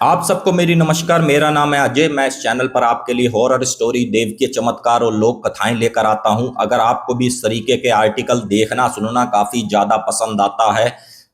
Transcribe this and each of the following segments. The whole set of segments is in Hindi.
आप सबको मेरी नमस्कार। मेरा नाम है अजय। मैं इस चैनल पर आपके लिए हॉरर स्टोरी, देव के चमत्कार और लोक कथाएं लेकर आता हूं। अगर आपको भी इस तरीके के आर्टिकल देखना सुनना काफी ज्यादा पसंद आता है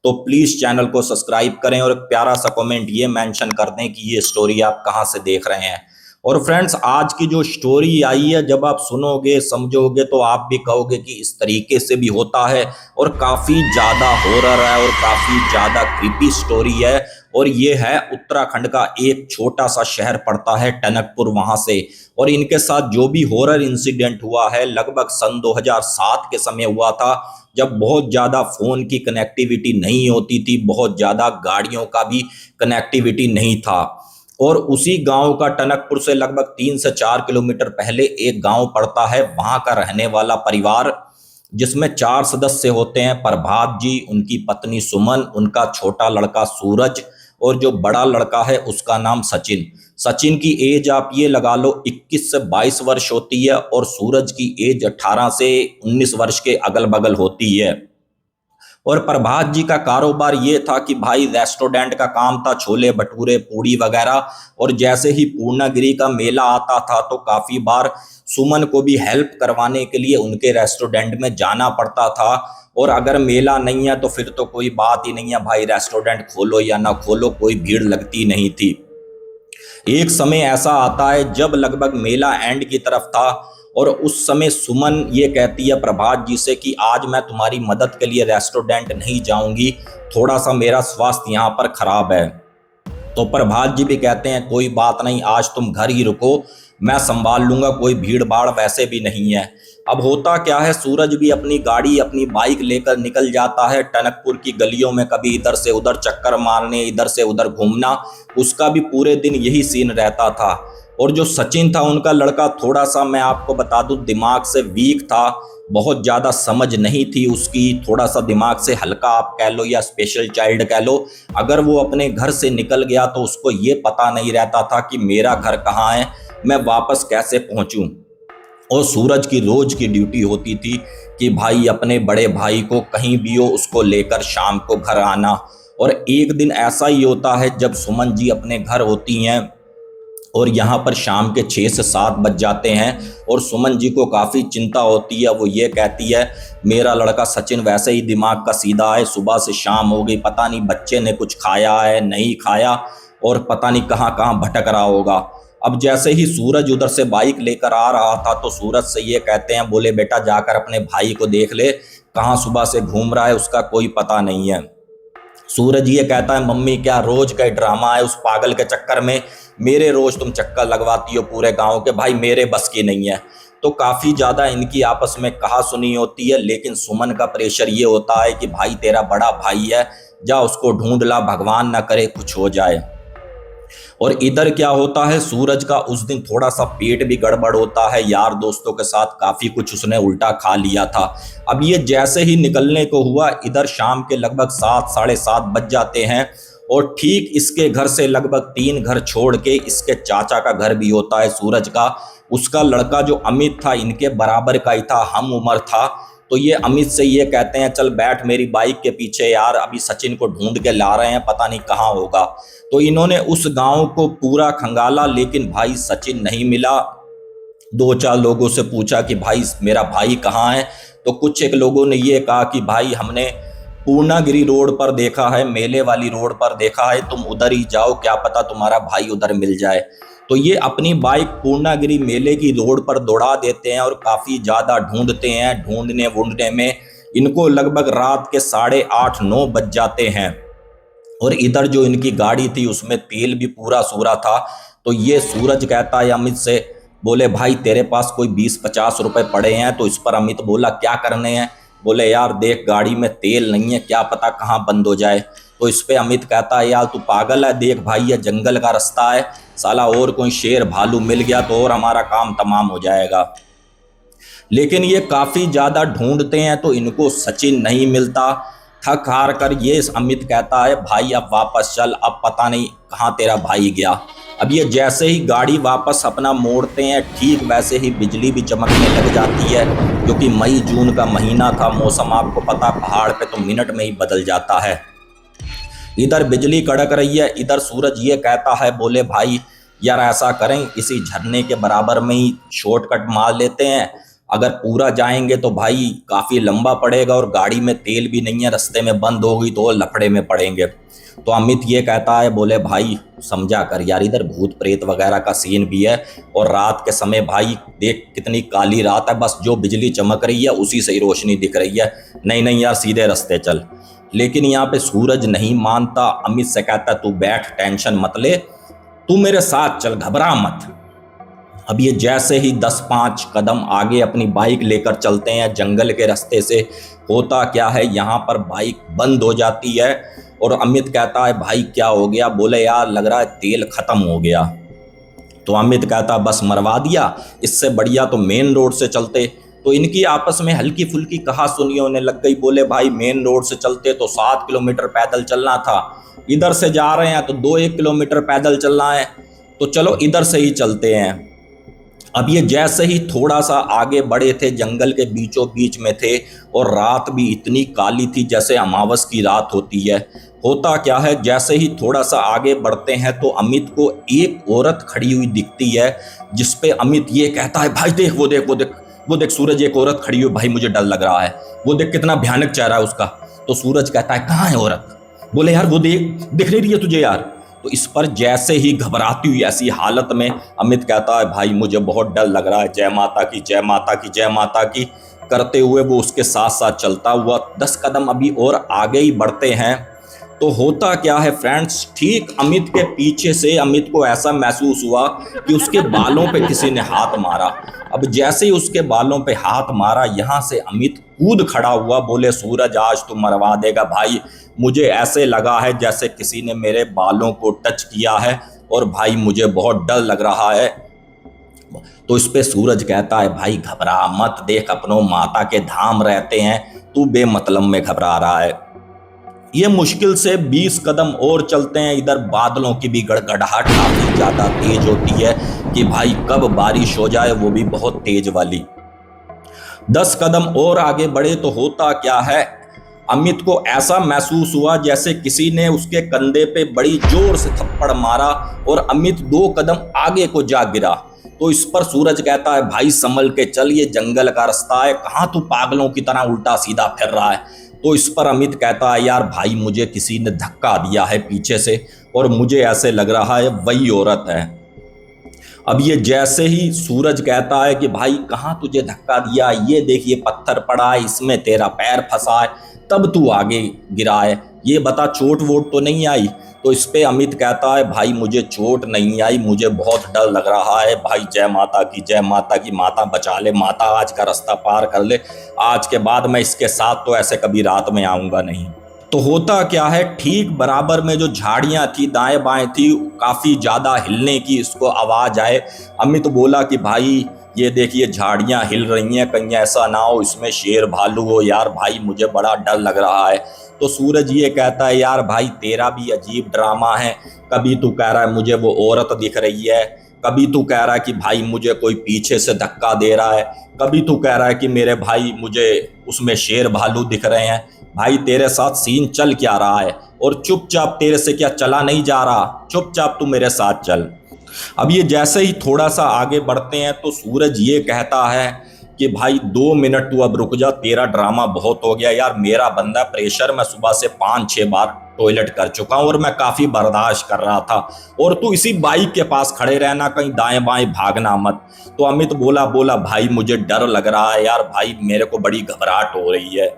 तो प्लीज चैनल को सब्सक्राइब करें और एक प्यारा सा कमेंट ये मेंशन कर दें कि ये स्टोरी आप कहां से देख रहे हैं। और फ्रेंड्स, आज की जो स्टोरी आई है, जब आप सुनोगे समझोगे तो आप भी कहोगे कि इस तरीके से भी होता है। और काफी ज्यादा हॉरर है और काफी ज्यादा क्रीपी स्टोरी है। और ये है उत्तराखंड का एक छोटा सा शहर पड़ता है टनकपुर, वहां से। और इनके साथ जो भी हॉरर इंसिडेंट हुआ है लगभग सन 2007 के समय हुआ था, जब बहुत ज्यादा फोन की कनेक्टिविटी नहीं होती थी, बहुत ज्यादा गाड़ियों का भी कनेक्टिविटी नहीं था। और उसी गांव का, टनकपुर से लगभग 3 से 4 किलोमीटर पहले एक गांव पड़ता है। वहां का रहने वाला परिवार, जिसमें 4 सदस्य होते हैं। प्रभात जी, उनकी पत्नी सुमन, उनका छोटा लड़का सूरज और जो बड़ा लड़का है उसका नाम सचिन। सचिन की एज आप ये लगा लो 21 से 22 वर्ष होती है और सूरज की एज 18 से 19 वर्ष के अगल बगल होती है। और प्रभात जी का कारोबार ये था कि भाई रेस्टोरेंट का काम था, छोले भटूरे पूड़ी वगैरह। और जैसे ही पूर्णागिरी का मेला आता था तो काफी बार सुमन को भी हेल्प करवाने के लिए उनके रेस्टोरेंट में जाना पड़ता था। और अगर मेला नहीं है तो फिर तो कोई बात ही नहीं है भाई, रेस्टोरेंट खोलो या ना खोलो, कोई भीड़ लगती नहीं थी। एक समय ऐसा आता है जब लगभग मेला एंड की तरफ था और उस समय सुमन ये कहती है प्रभात जी से कि आज मैं तुम्हारी मदद के लिए रेस्टोरेंट नहीं जाऊंगी, थोड़ा सा मेरा स्वास्थ्य यहाँ पर खराब है। तो प्रभात जी भी कहते हैं कोई बात नहीं, आज तुम घर ही रुको, मैं संभाल लूंगा, कोई भीड़ भाड़ वैसे भी नहीं है। अब होता क्या है, सूरज भी अपनी गाड़ी, अपनी बाइक लेकर निकल जाता है टनकपुर की गलियों में, कभी इधर से उधर चक्कर मारने, इधर से उधर घूमना। उसका भी पूरे दिन यही सीन रहता था। और जो सचिन था, उनका लड़का, थोड़ा सा मैं आपको बता दूं दिमाग से वीक था, बहुत ज़्यादा समझ नहीं थी उसकी, थोड़ा सा दिमाग से हल्का आप कह लो या स्पेशल चाइल्ड कह लो। अगर वो अपने घर से निकल गया तो उसको ये पता नहीं रहता था कि मेरा घर कहाँ है, मैं वापस कैसे पहुंचूं। और सूरज की रोज की ड्यूटी होती थी कि भाई अपने बड़े भाई को कहीं भी हो उसको लेकर शाम को घर आना। और एक दिन ऐसा ही होता है जब सुमन जी अपने घर होती हैं और यहाँ पर शाम के 6 से 7 बज जाते हैं और सुमन जी को काफ़ी चिंता होती है। वो ये कहती है मेरा लड़का सचिन वैसे ही दिमाग का सीधा है, सुबह से शाम हो गई, पता नहीं बच्चे ने कुछ खाया है नहीं खाया और पता नहीं कहाँ कहाँ भटक रहा होगा। अब जैसे ही सूरज उधर से बाइक लेकर आ रहा था तो सूरज से ये कहते हैं, बोले बेटा जाकर अपने भाई को देख ले, कहाँ सुबह से घूम रहा है, उसका कोई पता नहीं है। सूरज ये कहता है मम्मी क्या रोज का ड्रामा है, उस पागल के चक्कर में मेरे रोज तुम चक्कर लगवाती हो पूरे गांव के, भाई मेरे बस की नहीं है। तो काफी ज्यादा इनकी आपस में कहा सुनी होती है, लेकिन सुमन का प्रेशर ये होता है कि भाई तेरा बड़ा भाई है, जा उसको ढूंढ ला, भगवान ना करे कुछ हो जाए। और इधर क्या होता है, सूरज का उस दिन थोड़ा सा पेट भी गड़बड़ होता है, यार दोस्तों के साथ काफी कुछ उसने उल्टा खा लिया था। अब ये जैसे ही निकलने को हुआ, इधर शाम के लगभग 7 साढ़े 7 बज जाते हैं और ठीक इसके घर से लगभग 3 घर छोड़ के इसके चाचा का घर भी होता है सूरज का। उसका लड़का जो अमित था इनके बराबर का ही था, हम उम्र था। तो ये अमित से ये कहते हैं चल बैठ मेरी बाइक के पीछे यार, अभी सचिन को ढूंढ के ला रहे हैं, पता नहीं कहाँ होगा। तो इन्होंने उस गांव को पूरा खंगाला, लेकिन भाई सचिन नहीं मिला। 2-4 लोगों से पूछा कि भाई मेरा भाई कहाँ है, तो कुछ एक लोगों ने ये कहा कि भाई हमने पूर्णागिरी रोड पर देखा है, मेले वाली रोड पर देखा है, तुम उधर ही जाओ, क्या पता तुम्हारा भाई उधर मिल जाए। तो ये अपनी बाइक पूर्णागिरी मेले की रोड पर दौड़ा देते हैं और काफ़ी ज़्यादा ढूंढते हैं। ढूंढने वूंढने में इनको लगभग रात के 8:30-9 बज जाते हैं। और इधर जो इनकी गाड़ी थी उसमें तेल भी पूरा सूरा था। तो ये सूरज कहता है अमित से, बोले भाई तेरे पास कोई 20-50 रुपए पड़े हैं। तो इस पर अमित बोला क्या करने हैं, बोले यार देख गाड़ी में तेल नहीं है, क्या पता कहाँ बंद हो जाए। तो इस पे अमित कहता है यार तू पागल है, देख भाई ये जंगल का रास्ता है, साला और कोई शेर भालू मिल गया तो और हमारा काम तमाम हो जाएगा। लेकिन ये काफ़ी ज़्यादा ढूंढते हैं तो इनको सचिन नहीं मिलता। थक हार कर ये अमित कहता है भाई अब वापस चल, अब पता नहीं कहाँ तेरा भाई गया। अब ये जैसे ही गाड़ी वापस अपना मोड़ते हैं, ठीक वैसे ही बिजली भी चमकने लग जाती है, क्योंकि मई जून का महीना था। मौसम आपको पता पहाड़ पे तो मिनट में ही बदल जाता है। इधर बिजली कड़क रही है, इधर सूरज ये कहता है बोले भाई यार ऐसा करें, इसी झरने के बराबर में ही शॉर्टकट मार लेते हैं। अगर पूरा जाएंगे तो भाई काफ़ी लंबा पड़ेगा और गाड़ी में तेल भी नहीं है, रास्ते में बंद हो गई तो लफड़े में पड़ेंगे। तो अमित ये कहता है बोले भाई समझा कर यार, इधर भूत प्रेत वगैरह का सीन भी है और रात के समय भाई देख कितनी काली रात है, बस जो बिजली चमक रही है उसी से ही रोशनी दिख रही है। नहीं नहीं यार सीधे रास्ते चल। लेकिन यहाँ पे सूरज नहीं मानता, अमित से कहता तू बैठ, टेंशन मत ले, तू मेरे साथ चल, घबरा मत। अब ये जैसे ही 10-5 कदम आगे अपनी बाइक लेकर चलते हैं जंगल के रास्ते से, होता क्या है यहाँ पर बाइक बंद हो जाती है और अमित कहता है भाई क्या हो गया? बोले यार लग रहा है तेल खत्म हो गया। तो अमित कहता बस मरवा दिया, इससे बढ़िया तो मेन रोड से चलते। तो इनकी आपस में हल्की फुल्की कहा सुनी होने लग गई। बोले भाई मेन रोड से चलते तो 7 किलोमीटर पैदल चलना था, इधर से जा रहे हैं तो 2-1 किलोमीटर पैदल चलना है, तो चलो इधर से ही चलते हैं। अब ये जैसे ही थोड़ा सा आगे बढ़े थे, जंगल के बीचों बीच में थे और रात भी इतनी काली थी जैसे अमावस की रात होती है। होता क्या है, जैसे ही थोड़ा सा आगे बढ़ते हैं तो अमित को एक औरत खड़ी हुई दिखती है, जिसपे अमित ये कहता है भाई देख वो देख वो देख वो देख सूरज, एक औरत खड़ी हुई, भाई मुझे डर लग रहा है, वो देख कितना भयानक चेहरा है उसका। तो सूरज कहता है कहाँ है औरत? बोले यार वो देख, दिख नहीं रही है तुझे यार? तो इस पर जैसे ही घबराती हुई ऐसी हालत में अमित कहता है भाई मुझे बहुत डर लग रहा है, जय माता की जय माता की जय माता की करते हुए वो उसके साथ साथ चलता हुआ 10 कदम अभी और आगे ही बढ़ते हैं। तो होता क्या है फ्रेंड्स, ठीक अमित के पीछे से अमित को ऐसा महसूस हुआ कि उसके बालों पे किसी ने हाथ मारा। अब जैसे ही उसके बालों पे हाथ मारा, यहाँ से अमित कूद खड़ा हुआ। बोले सूरज आज तू मरवा देगा भाई, मुझे ऐसे लगा है जैसे किसी ने मेरे बालों को टच किया है और भाई मुझे बहुत डर लग रहा है। तो इस पे सूरज कहता है भाई घबरा मत, देख अपनों माता के धाम रहते हैं, तू बेमतलब में घबरा रहा है। ये मुश्किल से 20 कदम और चलते हैं, इधर बादलों की भी गड़गड़ाहट काफी ज्यादा तेज होती है कि भाई कब बारिश हो जाए, वो भी बहुत तेज वाली। 10 कदम और आगे बढ़े तो होता क्या है, अमित को ऐसा महसूस हुआ जैसे किसी ने उसके कंधे पे बड़ी जोर से थप्पड़ मारा और अमित 2 कदम आगे को जा गिरा। तो इस पर सूरज कहता है भाई संभल के चल, ये जंगल का रास्ता है, कहाँ तू पागलों की तरह उल्टा सीधा फिर रहा है। तो इस पर अमित कहता है यार भाई मुझे किसी ने धक्का दिया है पीछे से और मुझे ऐसे लग रहा है वही औरत है। अब ये जैसे ही सूरज कहता है कि भाई कहाँ तुझे धक्का दिया, ये देखिए पत्थर पड़ा है, इसमें तेरा पैर फंसा है, तब तू आगे गिरा है, ये बता चोट वोट तो नहीं आई? तो इस पे अमित कहता है भाई मुझे चोट नहीं आई, मुझे बहुत डर लग रहा है भाई, जय माता की जय माता की, माता बचा ले, माता आज का रास्ता पार कर ले, आज के बाद मैं इसके साथ तो ऐसे कभी रात में आऊँगा नहीं। तो होता क्या है, ठीक बराबर में जो झाड़ियां थी दाएं बाएं थी, काफ़ी ज़्यादा हिलने की इसको आवाज़ आए। अमित बोला कि भाई ये देखिए झाड़ियां हिल रही हैं, कहीं ऐसा ना हो इसमें शेर भालू हो, यार भाई मुझे बड़ा डर लग रहा है। तो सूरज ये कहता है यार भाई तेरा भी अजीब ड्रामा है, कभी तू कह रहा है मुझे वो औरत दिख रही है, कभी तू कह रहा है कि भाई मुझे कोई पीछे से धक्का दे रहा है, कभी तू कह रहा है कि मेरे भाई मुझे उसमें शेर भालू दिख रहे हैं। भाई तेरे साथ सीन चल क्या रहा है? और चुपचाप तेरे से क्या चला नहीं जा रहा? चुपचाप तू मेरे साथ चल। अब ये जैसे ही थोड़ा सा आगे बढ़ते हैं तो सूरज ये कहता है कि भाई 2 मिनट तू अब रुक जा, तेरा ड्रामा बहुत हो गया यार, मेरा बंदा प्रेशर, मैं सुबह से 5-6 बार टॉयलेट कर चुका हूँ और मैं काफ़ी बर्दाश्त कर रहा था, और तू इसी बाइक के पास खड़े रहना, कहीं दाएं बाएं भागना मत। तो अमित बोला भाई मुझे डर लग रहा है यार, भाई मेरे को बड़ी घबराहट हो रही है।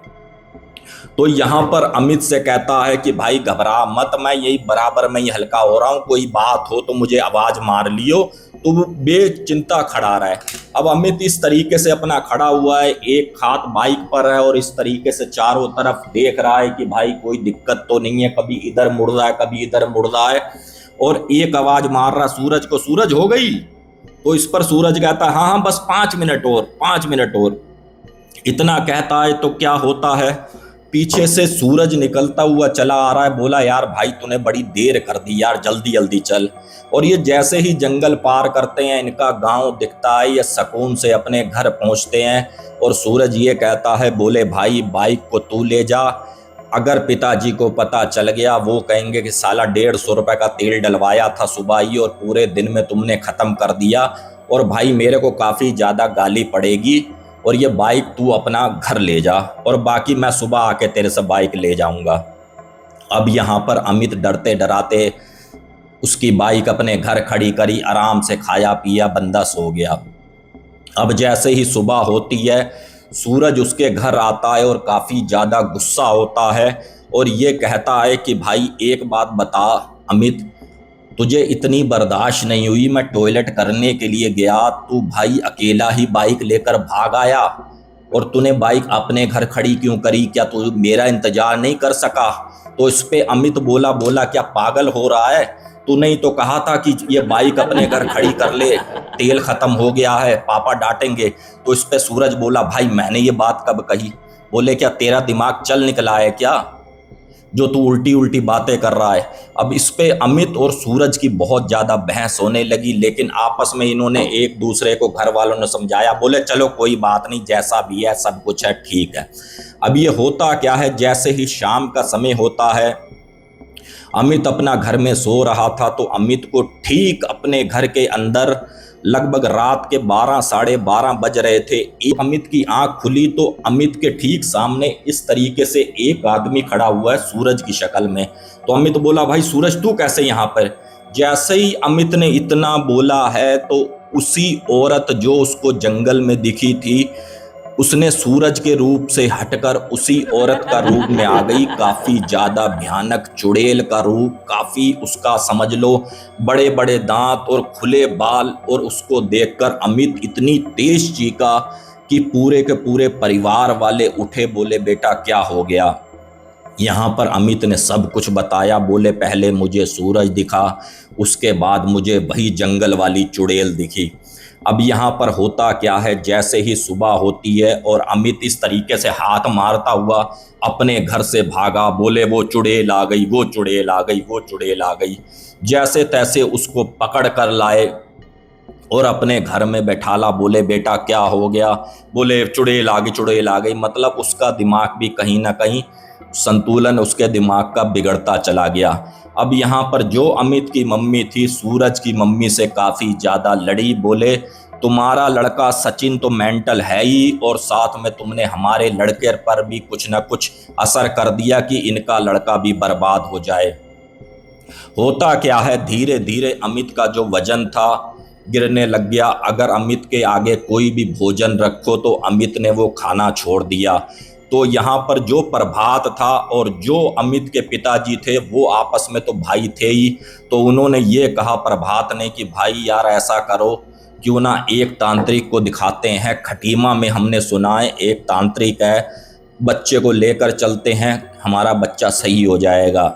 तो यहाँ पर अमित से कहता है कि भाई घबरा मत, मैं यही बराबर में ही हल्का हो रहा हूँ, कोई बात हो तो मुझे आवाज़ मार लियो, तो वो बेचिंता खड़ा रहे। अब अमित इस तरीके से अपना खड़ा हुआ है, एक हाथ बाइक पर है और इस तरीके से चारों तरफ देख रहा है कि भाई कोई दिक्कत तो नहीं है, कभी इधर मुड़ रहा है कभी इधर मुड़ रहा है, और एक आवाज़ मार रहा सूरज को, सूरज हो गई? तो इस पर सूरज कहता है हाँ बस 5 मिनट और, 5 मिनट और। इतना कहता है तो क्या होता है, पीछे से सूरज निकलता हुआ चला आ रहा है। बोला यार भाई तूने बड़ी देर कर दी यार, जल्दी जल्दी चल। और ये जैसे ही जंगल पार करते हैं, इनका गांव दिखता है, ये सुकून से अपने घर पहुंचते हैं। और सूरज ये कहता है, बोले भाई बाइक को तू ले जा, अगर पिताजी को पता चल गया वो कहेंगे कि साला 150 रुपए का तेल डलवाया था सुबह ही और पूरे दिन में तुमने ख़त्म कर दिया, और भाई मेरे को काफ़ी ज़्यादा गाली पड़ेगी, और ये बाइक तू अपना घर ले जा और बाकी मैं सुबह आके तेरे से बाइक ले जाऊंगा। अब यहाँ पर अमित डरते डराते उसकी बाइक अपने घर खड़ी करी, आराम से खाया पिया बंदा सो गया। अब जैसे ही सुबह होती है, सूरज उसके घर आता है और काफ़ी ज़्यादा गुस्सा होता है और ये कहता है कि भाई एक बात बता अमित, तुझे इतनी बर्दाश्त नहीं हुई, मैं टॉयलेट करने के लिए गया, तू भाई अकेला ही बाइक लेकर भाग आया और तूने बाइक अपने घर खड़ी क्यों करी, क्या तू मेरा इंतजार नहीं कर सका? तो इस पे अमित बोला क्या पागल हो रहा है, तूने ही तो कहा था कि ये बाइक अपने घर खड़ी कर ले, तेल खत्म हो गया है, पापा डांटेंगे। तो इस पे सूरज बोला भाई मैंने ये बात कब कही? बोले क्या तेरा दिमाग चल निकला है क्या, जो तू उल्टी उल्टी बातें कर रहा है? अब इस पे अमित और सूरज की बहुत ज़्यादा बहस होने लगी, लेकिन आपस में इन्होंने एक दूसरे को, घर वालों ने समझाया, बोले चलो कोई बात नहीं, जैसा भी है सब कुछ है ठीक है। अब ये होता क्या है, जैसे ही शाम का समय होता है, अमित अपना घर में सो रहा था, तो अमित को ठीक अपने घर के अंदर लगभग रात के 12 साढ़े 12 बज रहे थे। एक अमित की आंख खुली तो अमित के ठीक सामने इस तरीके से एक आदमी खड़ा हुआ है सूरज की शक्ल में। तो अमित बोला भाई सूरज तू कैसे यहाँ पर? जैसे ही अमित ने इतना बोला है तो उसी औरत जो उसको जंगल में दिखी थी, उसने सूरज के रूप से हटकर उसी औरत का रूप में आ गई। काफ़ी ज़्यादा भयानक चुड़ैल का रूप, काफ़ी उसका समझ लो बड़े बड़े दांत और खुले बाल, और उसको देखकर अमित इतनी तेज चीखा कि पूरे के पूरे परिवार वाले उठे, बोले बेटा क्या हो गया? यहाँ पर अमित ने सब कुछ बताया। बोले पहले मुझे सूरज दिखा, उसके बाद मुझे वही जंगल वाली चुड़ैल दिखी। अब यहाँ पर होता क्या है, जैसे ही सुबह होती है और अमित इस तरीके से हाथ मारता हुआ अपने घर से भागा, बोले वो चुड़ैल आ गई, वो चुड़ैल आ गई, वो चुड़ैल आ गई। जैसे तैसे उसको पकड़ कर लाए और अपने घर में बैठाला। बोले बेटा क्या हो गया? बोले चुड़ैल आ गई, चुड़ैल आ गई। मतलब उसका दिमाग भी कहीं ना कहीं संतुलन उसके दिमाग का बिगड़ता चला गया। अब यहाँ पर जो अमित की मम्मी थी, सूरज की मम्मी से काफ़ी ज़्यादा लड़ी। बोले तुम्हारा लड़का सचिन तो मेंटल है ही, और साथ में तुमने हमारे लड़के पर भी कुछ ना कुछ असर कर दिया कि इनका लड़का भी बर्बाद हो जाए। होता क्या है, धीरे धीरे अमित का जो वजन था गिरने लग गया। अगर अमित के आगे कोई भी भोजन रखो तो अमित ने वो खाना छोड़ दिया। तो यहाँ पर जो प्रभात था और जो अमित के पिताजी थे वो आपस में तो भाई थे ही, तो उन्होंने ये कहा प्रभात ने कि भाई यार ऐसा करो, क्यों ना एक तांत्रिक को दिखाते हैं। खटीमा में हमने सुना है एक तांत्रिक है, बच्चे को लेकर चलते हैं, हमारा बच्चा सही हो जाएगा।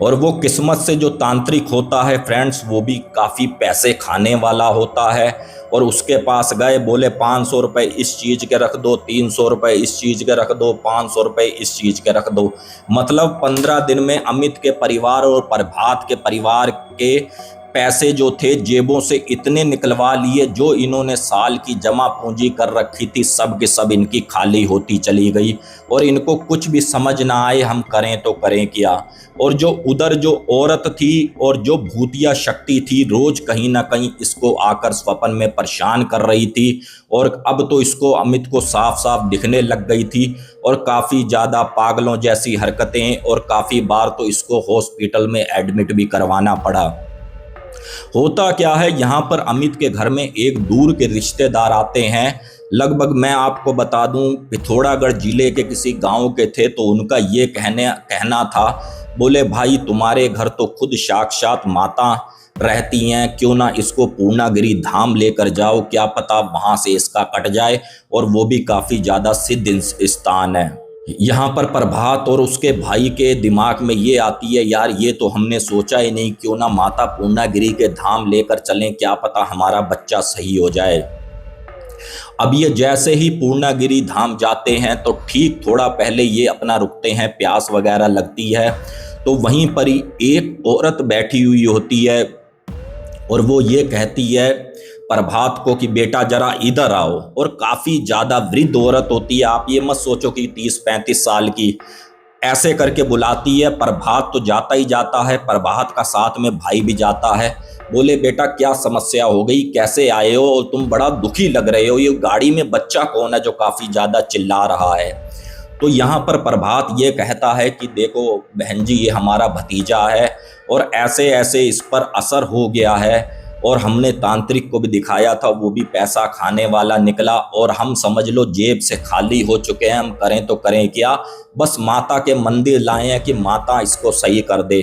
और वो किस्मत से जो तांत्रिक होता है फ्रेंड्स, वो भी काफ़ी पैसे खाने वाला होता है। और उसके पास गए, बोले 500 रुपये इस चीज़ के रख दो, 300 रुपये इस चीज़ के रख दो, 500 रुपये इस चीज़ के रख दो। मतलब 15 दिन में अमित के परिवार और प्रभात के परिवार के पैसे जो थे जेबों से इतने निकलवा लिए, जो इन्होंने साल की जमा पूंजी कर रखी थी सब के सब इनकी खाली होती चली गई। और इनको कुछ भी समझ ना आए हम करें तो करें क्या। और जो उधर जो औरत थी और जो भूतिया शक्ति थी, रोज कहीं ना कहीं इसको आकर स्वप्न में परेशान कर रही थी। और अब तो इसको अमित को साफ साफ दिखने लग गई थी और काफ़ी ज़्यादा पागलों जैसी हरकतें, और काफ़ी बार तो इसको हॉस्पिटल में एडमिट भी करवाना पड़ा। होता क्या है, यहाँ पर अमित के घर में एक दूर के रिश्तेदार आते हैं। लगभग मैं आपको बता दूं पिथौरागढ़ जिले के किसी गांव के थे। तो उनका ये कहना था, बोले भाई तुम्हारे घर तो खुद साक्षात माता रहती हैं, क्यों ना इसको पूर्णागिरि धाम लेकर जाओ, क्या पता वहाँ से इसका कट जाए, और वो भी काफ़ी ज़्यादा सिद्ध स्थान है। यहाँ पर प्रभात और उसके भाई के दिमाग में ये आती है, यार ये तो हमने सोचा ही नहीं, क्यों ना माता पूर्णागिरि के धाम लेकर चलें, क्या पता हमारा बच्चा सही हो जाए। अब ये जैसे ही पूर्णागिरि धाम जाते हैं तो ठीक थोड़ा पहले ये अपना रुकते हैं, प्यास वगैरह लगती है, तो वहीं पर ही एक औरत बैठी हुई होती है और वो ये कहती है प्रभात को कि बेटा जरा इधर आओ। और काफ़ी ज़्यादा वृद्ध औरत होती है, आप ये मत सोचो कि 30-35 साल की। ऐसे करके बुलाती है। प्रभात तो जाता ही जाता है, प्रभात का साथ में भाई भी जाता है। बोले बेटा क्या समस्या हो गई, कैसे आए हो और तुम बड़ा दुखी लग रहे हो, ये गाड़ी में बच्चा कौन है जो काफ़ी ज़्यादा चिल्ला रहा है। तो यहाँ पर प्रभात ये कहता है कि देखो बहन जी, ये हमारा भतीजा है और ऐसे ऐसे इस पर असर हो गया है और हमने तांत्रिक को भी दिखाया था, वो भी पैसा खाने वाला निकला और हम समझ लो जेब से खाली हो चुके हैं। हम करें तो करें क्या, बस माता के मंदिर लाए हैं कि माता इसको सही कर दे।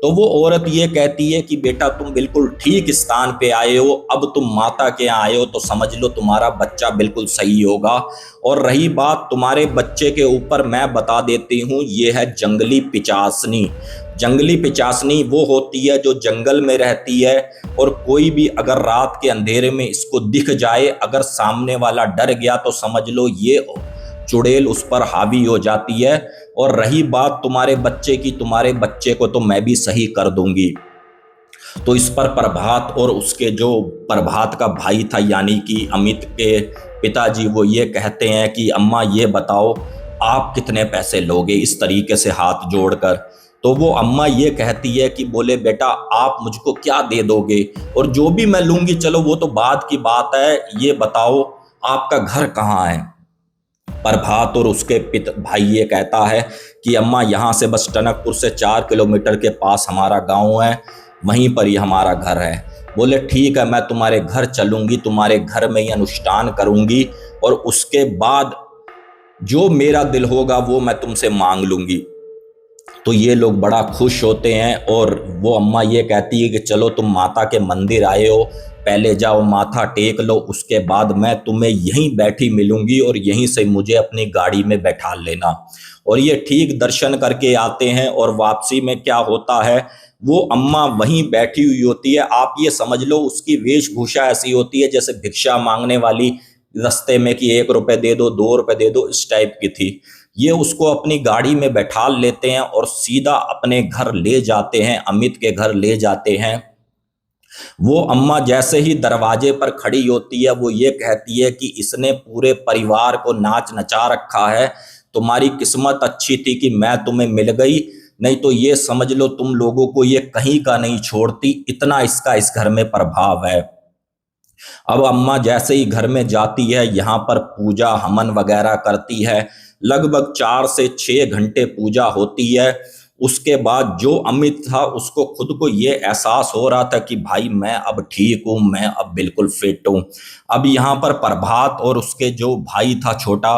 तो वो औरत ये कहती है कि बेटा तुम बिल्कुल ठीक स्थान पे आए हो, अब तुम माता के यहाँ आए हो तो समझ लो तुम्हारा बच्चा बिल्कुल सही होगा। और रही बात तुम्हारे बच्चे के ऊपर, मैं बता देती हूँ, ये है जंगली पिचासनी। जंगली पिचासनी वो होती है जो जंगल में रहती है और कोई भी अगर रात के अंधेरे में इसको दिख जाए, अगर सामने वाला डर गया तो समझ लो ये चुड़ैल उस पर हावी हो जाती है। और रही बात तुम्हारे बच्चे की, तुम्हारे बच्चे को तो मैं भी सही कर दूंगी। तो इस पर प्रभात और उसके जो प्रभात का भाई था यानी कि अमित के पिताजी, वो ये कहते हैं कि अम्मा ये बताओ आप कितने पैसे लोगे, इस तरीके से हाथ जोड़कर। तो वो अम्मा ये कहती है कि बोले बेटा आप मुझको क्या दे दोगे, और जो भी मैं लूंगी चलो वो तो बाद की बात है, ये बताओ आपका घर कहाँ है। प्रभात और उसके भाई ये कहता है कि अम्मा यहाँ से बस टनकपुर से 4 किलोमीटर के पास हमारा गांव है, वहीं पर ही हमारा घर है। बोले ठीक है, मैं तुम्हारे घर चलूंगी, तुम्हारे घर में ही अनुष्ठान करूंगी और उसके बाद जो मेरा दिल होगा वो मैं तुमसे मांग लूंगी। तो ये लोग बड़ा खुश होते हैं और वो अम्मा ये कहती है कि चलो तुम माता के मंदिर आए हो, पहले जाओ माथा टेक लो, उसके बाद मैं तुम्हें यहीं बैठी मिलूंगी और यहीं से मुझे अपनी गाड़ी में बैठा लेना। और ये ठीक दर्शन करके आते हैं और वापसी में क्या होता है, वो अम्मा वहीं बैठी हुई होती है। आप ये समझ लो उसकी वेशभूषा ऐसी होती है जैसे भिक्षा मांगने वाली, रास्ते में कि 1 रुपए दे दो, 2 रुपए दे दो, इस टाइप की थी। ये उसको अपनी गाड़ी में बैठा लेते हैं और सीधा अपने घर ले जाते हैं, अमित के घर ले जाते हैं। वो अम्मा जैसे ही दरवाजे पर खड़ी होती है वो ये कहती है कि इसने पूरे परिवार को नाच नचा रखा है, तुम्हारी किस्मत अच्छी थी कि मैं तुम्हें मिल गई, नहीं तो ये समझ लो तुम लोगों को ये कहीं का नहीं छोड़ती, इतना इसका इस घर में प्रभाव है। अब अम्मा जैसे ही घर में जाती है, यहाँ पर पूजा हवन वगैरह करती है, लगभग 4 से 6 घंटे पूजा होती है। उसके बाद जो अमित था उसको खुद को ये एहसास हो रहा था कि भाई मैं अब ठीक हूँ, मैं अब बिल्कुल फिट हूँ। अब यहाँ पर प्रभात और उसके जो भाई था छोटा,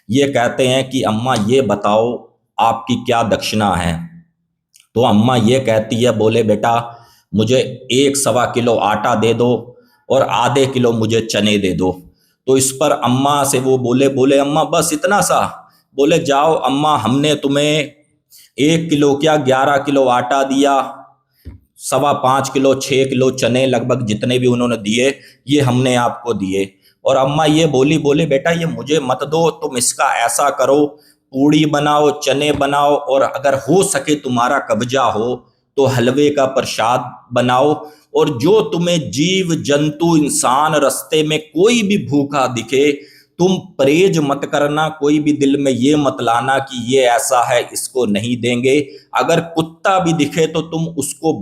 ये कहते हैं कि अम्मा ये बताओ आपकी क्या दक्षिणा है। तो अम्मा ये कहती है, बोले बेटा मुझे 1-1.25 किलो आटा दे दो और आधे किलो मुझे चने दे दो। तो इस पर अम्मा से वो बोले बोले अम्मा बस इतना सा। बोले जाओ अम्मा, हमने तुम्हें 1 किलो क्या 11 किलो आटा दिया, 5.25 किलो 6 किलो चने, लगभग जितने भी उन्होंने दिए ये हमने आपको दिए। और अम्मा ये बोली, बोले बेटा ये मुझे मत दो, तुम इसका ऐसा करो पूड़ी बनाओ, चने बनाओ और अगर हो सके तुम्हारा कब्जा हो तो हलवे का प्रसाद बनाओ, और जो तुम्हें जीव जंतु इंसान रास्ते में कोई भी भूखा दिखे तुम परहेज मत करना, कोई भी दिल में ये मत लाना कि ये ऐसा है इसको नहीं देंगे। अगर कुत्ता भी दिखे तो तुम उसको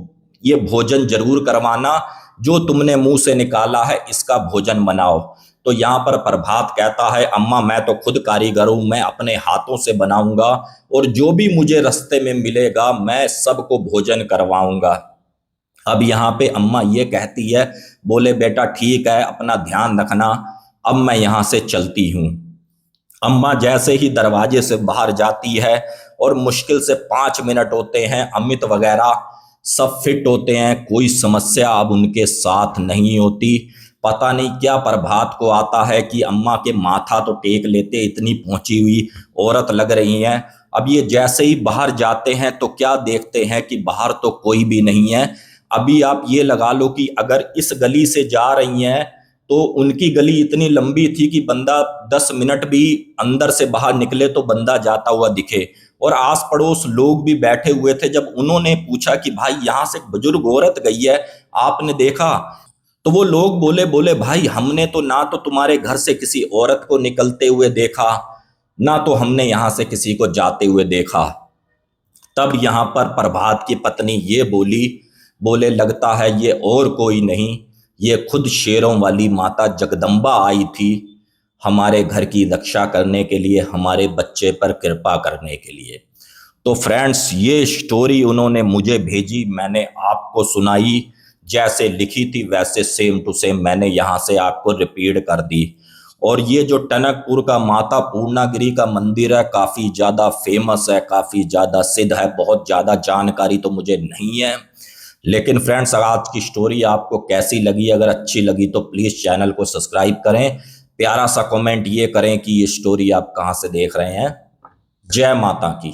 ये भोजन जरूर करवाना, जो तुमने मुंह से निकाला है इसका भोजन बनाओ। तो यहाँ पर प्रभात कहता है अम्मा मैं तो खुद कारीगर हूं, मैं अपने हाथों से बनाऊंगा और जो भी मुझे रास्ते में मिलेगा मैं सबको भोजन करवाऊंगा। अब यहाँ पे अम्मा ये कहती है, बोले बेटा ठीक है अपना ध्यान रखना, अब मैं यहाँ से चलती हूँ। अम्मा जैसे ही दरवाजे से बाहर जाती है और मुश्किल से 5 मिनट होते हैं, अमित वगैरह सब फिट होते हैं, कोई समस्या अब उनके साथ नहीं होती। पता नहीं क्या प्रभात को आता है कि अम्मा के माथा तो टेक लेते, इतनी पहुंची हुई औरत लग रही हैं। अब ये जैसे ही बाहर जाते हैं तो क्या देखते हैं कि बाहर तो कोई भी नहीं है। अभी आप ये लगा लो कि अगर इस गली से जा रही हैं तो उनकी गली इतनी लंबी थी कि बंदा 10 मिनट भी अंदर से बाहर निकले तो बंदा जाता हुआ दिखे। और आस पड़ोस लोग भी बैठे हुए थे। जब उन्होंने पूछा कि भाई यहाँ से एक बुजुर्ग औरत गई है, आपने देखा? तो वो लोग बोले बोले भाई हमने तो ना तो तुम्हारे घर से किसी औरत को निकलते हुए देखा, ना तो हमने यहां से किसी को जाते हुए देखा। तब यहां पर प्रभात की पत्नी ये बोली, बोले लगता है ये और कोई नहीं, ये खुद शेरों वाली माता जगदम्बा आई थी हमारे घर की रक्षा करने के लिए, हमारे बच्चे पर कृपा करने के लिए। तो फ्रेंड्स, ये स्टोरी उन्होंने मुझे भेजी, मैंने आपको सुनाई, जैसे लिखी थी वैसे सेम टू सेम मैंने यहाँ से आपको रिपीट कर दी। और ये जो टनकपुर का माता पूर्णागिरी का मंदिर है, काफ़ी ज़्यादा फेमस है, काफ़ी ज़्यादा सिद्ध है। बहुत ज़्यादा जानकारी तो मुझे नहीं है, लेकिन फ्रेंड्स आज की स्टोरी आपको कैसी लगी? अगर अच्छी लगी तो प्लीज़ चैनल को सब्सक्राइब करें, प्यारा सा कमेंट ये करें कि ये स्टोरी आप कहाँ से देख रहे हैं। जय माता की।